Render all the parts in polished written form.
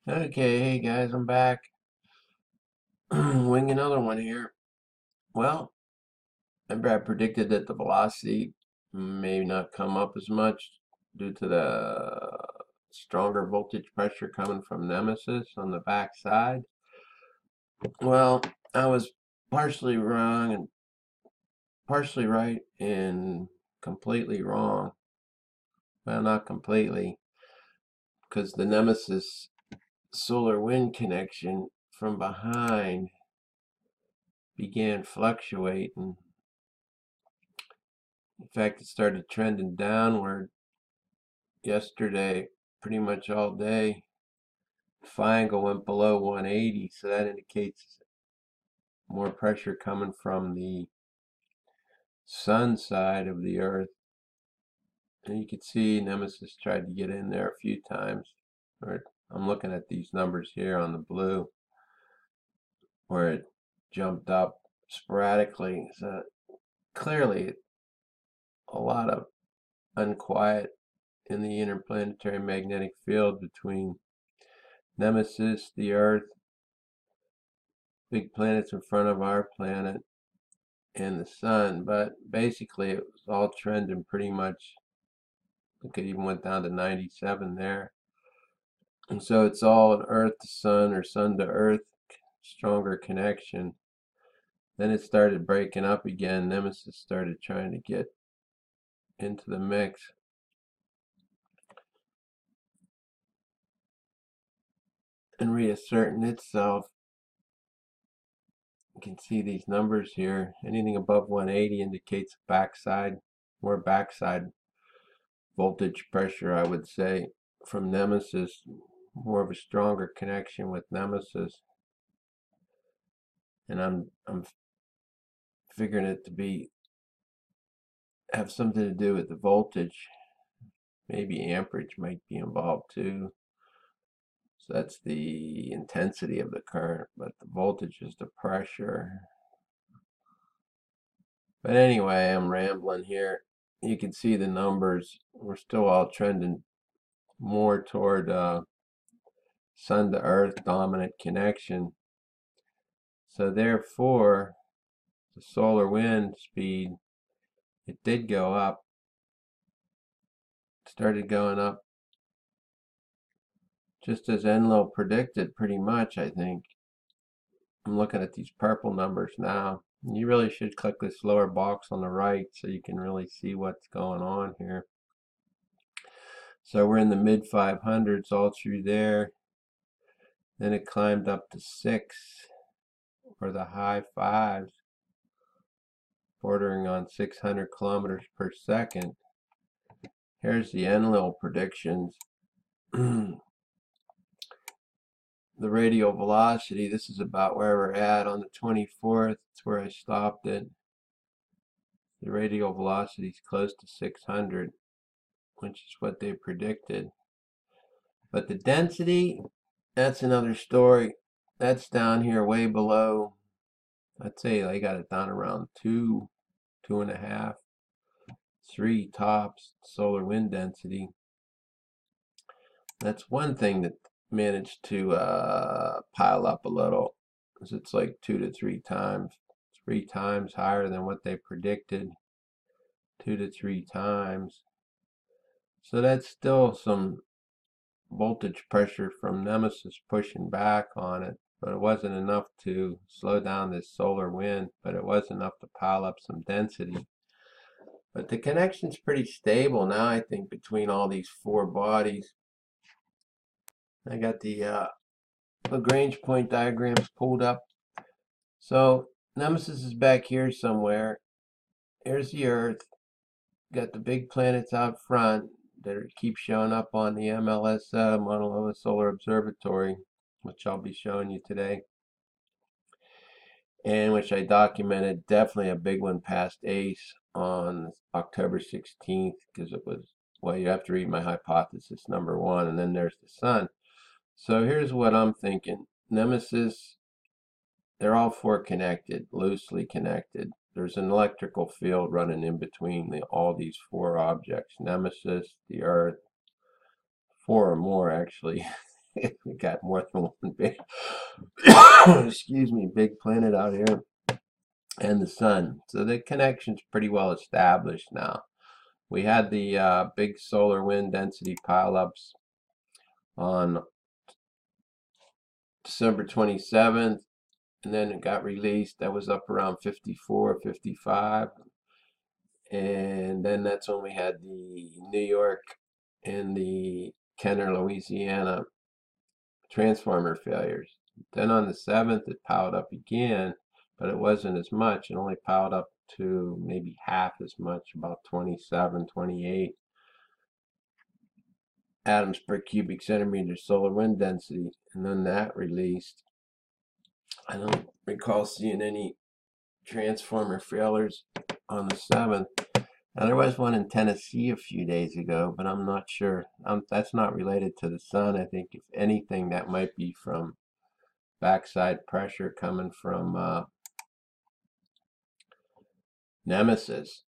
Okay, hey guys, I'm back. Wing another one here. Well, remember I predicted that the velocity may not come up as much due to the stronger voltage pressure coming from Nemesis on the back side. Well, I was partially wrong and partially right and completely wrong. Well, not completely, because the Nemesis solar wind connection from behind began fluctuating. In fact, it started trending downward yesterday, pretty much all day. Triangle went below 180, so that indicates more pressure coming from the sun side of the Earth. And you can see Nemesis tried to get in there a few times. I'm looking at these numbers here on the blue, where it jumped up sporadically. So clearly, a lot of unquiet in the interplanetary magnetic field between Nemesis, the Earth, big planets in front of our planet, and the sun. But basically, it was all trending pretty much. Look, it even went down to 97 there. And so it's all an Earth to Sun or Sun to Earth stronger connection. Then it started breaking up again. Nemesis started trying to get into the mix. And reasserting itself. You can see these numbers here. Anything above 180 indicates backside, more backside voltage pressure, I would say, from Nemesis, more of a stronger connection with Nemesis. And I'm figuring it to be have something to do with the voltage. Maybe amperage might be involved too. So that's the intensity of the current, but the voltage is the pressure. But anyway, I'm rambling here. You can see the numbers. We're still all trending more toward sun to earth dominant connection. So therefore, the solar wind speed, it did go up, started going up just as Enlil predicted pretty much, I think. I'm looking at these purple numbers now. You really should click this lower box on the right so you can really see what's going on here. So we're in the mid 500s all through there. Then it climbed up to 6 or the high 5s, bordering on 600 kilometers per second. Here's the Enlil predictions. The radial velocity, this is about where we're at on the 24th. It's where I stopped it. The radial velocity is close to 600, which is what they predicted. But the density, that's another story. That's down here way below. I'd say I got it down around 2, 2.5, 3 tops solar wind density. That's one thing that managed to pile up a little. It's like 2 to 3 times higher than what they predicted. 2 to 3 times. So that's still some voltage pressure from Nemesis pushing back on it, but it wasn't enough to slow down this solar wind, but it was enough to pile up some density. But the connection's pretty stable now, I think, between all these four bodies. I got the Lagrange point diagrams pulled up. So Nemesis is back here somewhere. Here's the Earth. Got the big planets out front that keep showing up on the MLS Mauna Loa Solar Observatory, which I'll be showing you today, and which I documented. Definitely a big one past ACE on October 16th, because it was, well, you have to read my hypothesis number one, and then there's the sun. So here's what I'm thinking. Nemesis, they're all four connected, loosely connected. There's an electrical field running in between all these four objects. Nemesis, the Earth, four or more actually, got more than one big, excuse me, big planet out here and the sun. So the connection's pretty well established now. We had the big solar wind density pileups on December 27th, and then it got released. That was up around 54, 55. And then that's when we had the New York and the Kenner, Louisiana transformer failures. Then on the 7th, it piled up again, but it wasn't as much. It only piled up to maybe half as much, about 27, 28 atoms per cubic centimeter solar wind density. And then that released. I don't recall seeing any transformer failures on the 7th. Now, there was one in Tennessee a few days ago, but I'm not sure. That's not related to the sun. I think, if anything, that might be from backside pressure coming from NEMESIS,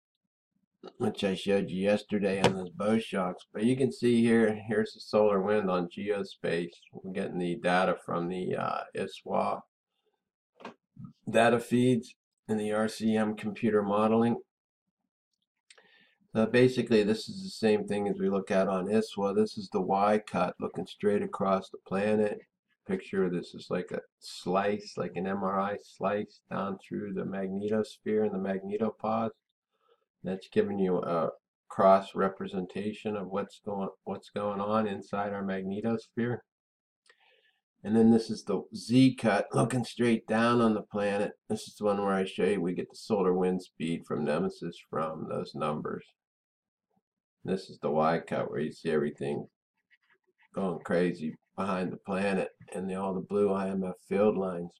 which I showed you yesterday on those bow shocks. But you can see here, here's the solar wind on geospace. We're getting the data from the ISWA data feeds and the RCM computer modeling. Basically, this is the same thing as we look at on ISWA. This is the Y cut looking straight across the planet. Picture this is like a slice, like an MRI slice down through the magnetosphere and the magnetopause. That's giving you a cross representation of what's going on inside our magnetosphere. And then this is the Z cut looking straight down on the planet. This is the one where I show you we get the solar wind speed from NEMESIS from those numbers. This is the Y cut where you see everything going crazy behind the planet and all the blue IMF field lines.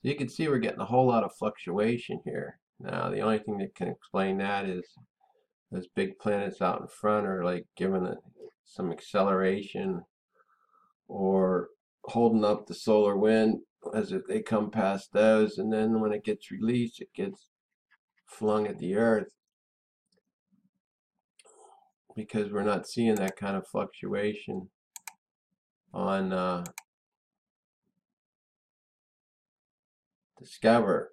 So you can see we're getting a whole lot of fluctuation here. Now, the only thing that can explain that is those big planets out in front are like giving it some acceleration or holding up the solar wind as they come past those, and then when it gets released, it gets flung at the Earth, because we're not seeing that kind of fluctuation on Discover.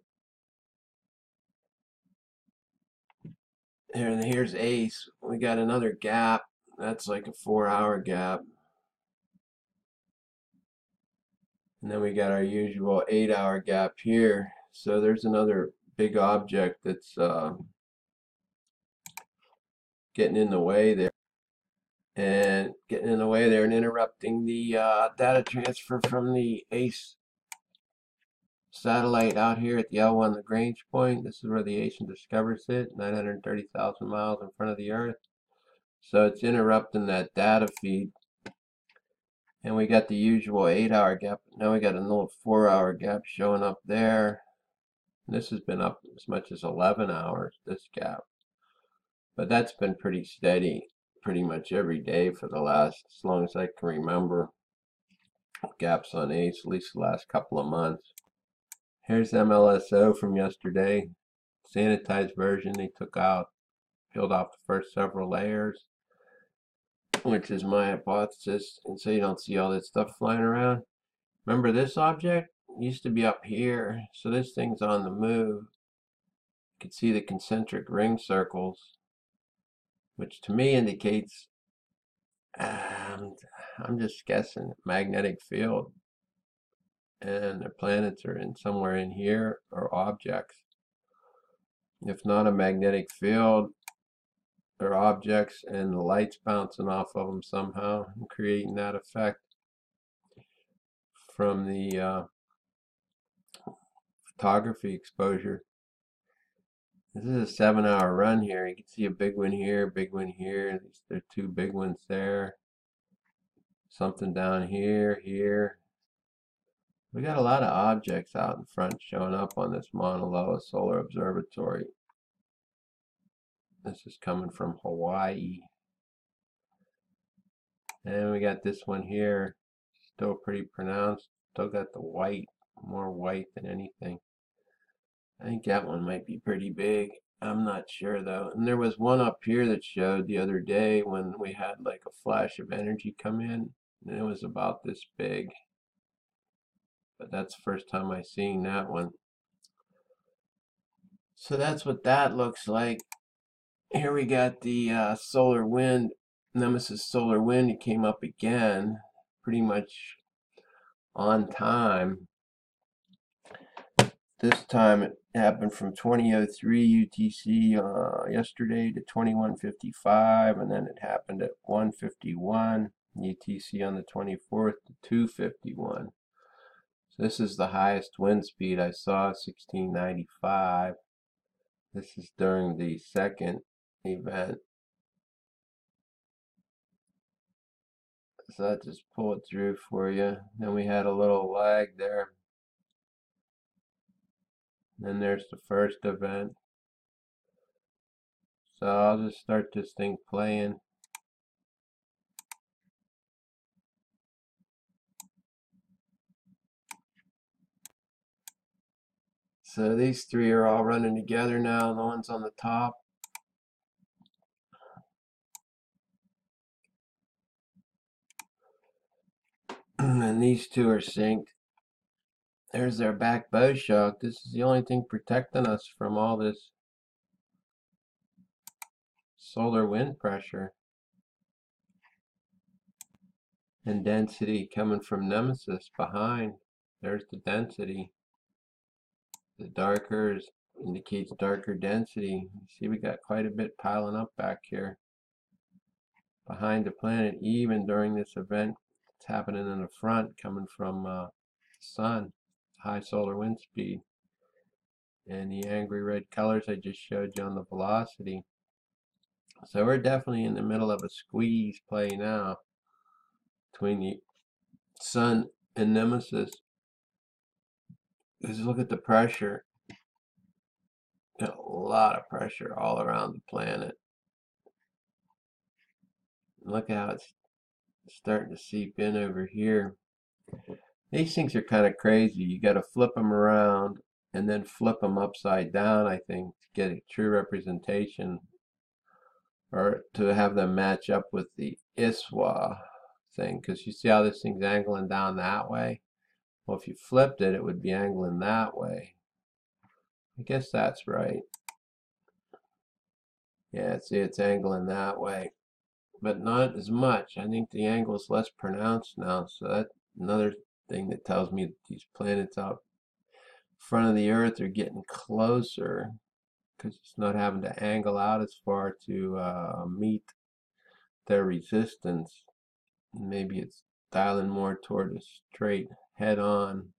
Here's ACE. We got another gap. That's like a 4-hour gap. And then we got our usual 8-hour gap here. So there's another big object that's getting in the way there. And interrupting the data transfer from the ACE satellite out here at the L1 Lagrange point. This is where the ACE and Discover sit, 930,000 miles in front of the Earth. So it's interrupting that data feed. And we got the usual 8-hour gap. Now we got a little 4-hour gap showing up there. And this has been up as much as 11 hours, this gap. But that's been pretty steady pretty much every day for the last, as long as I can remember, gaps on ACE, at least the last couple of months. Here's MLSO from yesterday. Sanitized version. They took out, peeled off the first several layers, which is my hypothesis, and so you don't see all this stuff flying around. Remember, this object used to be up here, so this thing's on the move. You can see the concentric ring circles, which to me indicates, I'm just guessing, magnetic field. And the planets are somewhere in here, or objects. If not a magnetic field, they're objects, and the light's bouncing off of them somehow and creating that effect from the photography exposure. This is a 7-hour run here. You can see a big one here, big one here. There are 2 big ones there. Something down here, here. We got a lot of objects out in front showing up on this Mauna Loa Solar Observatory. This is coming from Hawaii. And we got this one here, still pretty pronounced. Still got the white, more white than anything. I think that one might be pretty big. I'm not sure though. And there was one up here that showed the other day when we had like a flash of energy come in. And it was about this big. But that's the first time I seen that one. So that's what that looks like. Here we got the solar wind, Nemesis solar wind. It came up again, pretty much on time. This time it happened from 2003 UTC yesterday to 2155, and then it happened at 151 UTC on the 24th to 251. So this is the highest wind speed I saw, 1695. This is during the second event. So that just pull it through for you. Then we had a little lag there. Then there's the first event. So I'll just start this thing playing. So these three are all running together now, the ones on the top. And these two are synced. There's their back bow shock. This is the only thing protecting us from all this solar wind pressure and density coming from Nemesis behind. There's the density. The darker indicates darker density. You see, we got quite a bit piling up back here behind the planet, even during this event. It's happening in the front, coming from the sun, high solar wind speed, and the angry red colors I just showed you on the velocity. So we're definitely in the middle of a squeeze play now between the sun and Nemesis. Just look at the pressure. Got a lot of pressure all around the planet. Look how it's starting to seep in over here. These things are kind of crazy. You got to flip them around and then flip them upside down, I think, to get a true representation, or to have them match up with the ISWA thing. Because you see how this thing's angling down that way? Well, if you flipped it, it would be angling that way. I guess that's right. Yeah, see, it's angling that way, but not as much. I think the angle is less pronounced now, so that's another thing that tells me that these planets out front of the Earth are getting closer, because it's not having to angle out as far to meet their resistance. Maybe it's dialing more toward a straight head-on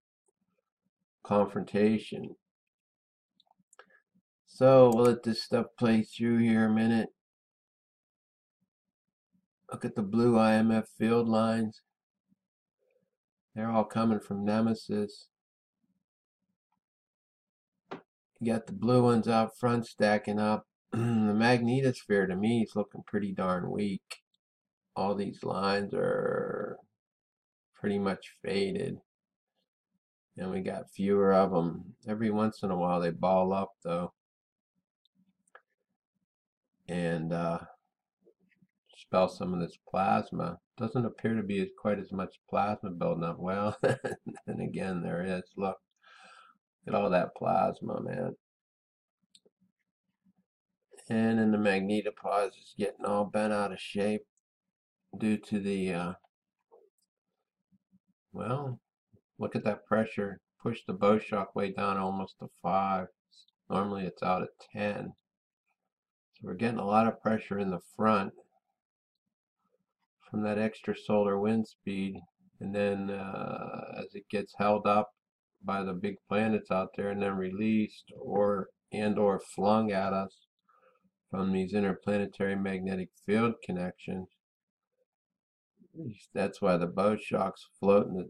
confrontation. So we'll let this stuff play through here a minute. Look at the blue IMF field lines. They're all coming from Nemesis. You got the blue ones out front stacking up. The magnetosphere to me is looking pretty darn weak. All these lines are pretty much faded. And we got fewer of them. Every once in a while they ball up though. And spell some of this plasma. Doesn't appear to be quite as much plasma building up. Well, and again there is. Look at all that plasma, man. And then the magnetopause is getting all bent out of shape due to the, well, look at that pressure. Push the bow shock way down almost to 5. Normally it's out at 10. So we're getting a lot of pressure in the front from that extra solar wind speed. And then as it gets held up by the big planets out there and then released or flung at us from these interplanetary magnetic field connections, that's why the bow shock's floating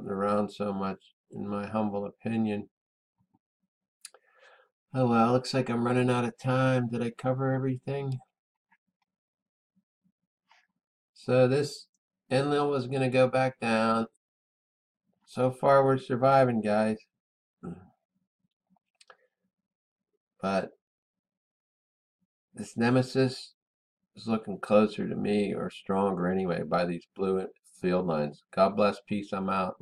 around so much, in my humble opinion. Oh well, looks like I'm running out of time. Did I cover everything? So this Enlil was going to go back down. So far we're surviving, guys. But this Nemesis is looking closer to me, or stronger anyway, by these blue field lines. God bless. Peace. I'm out.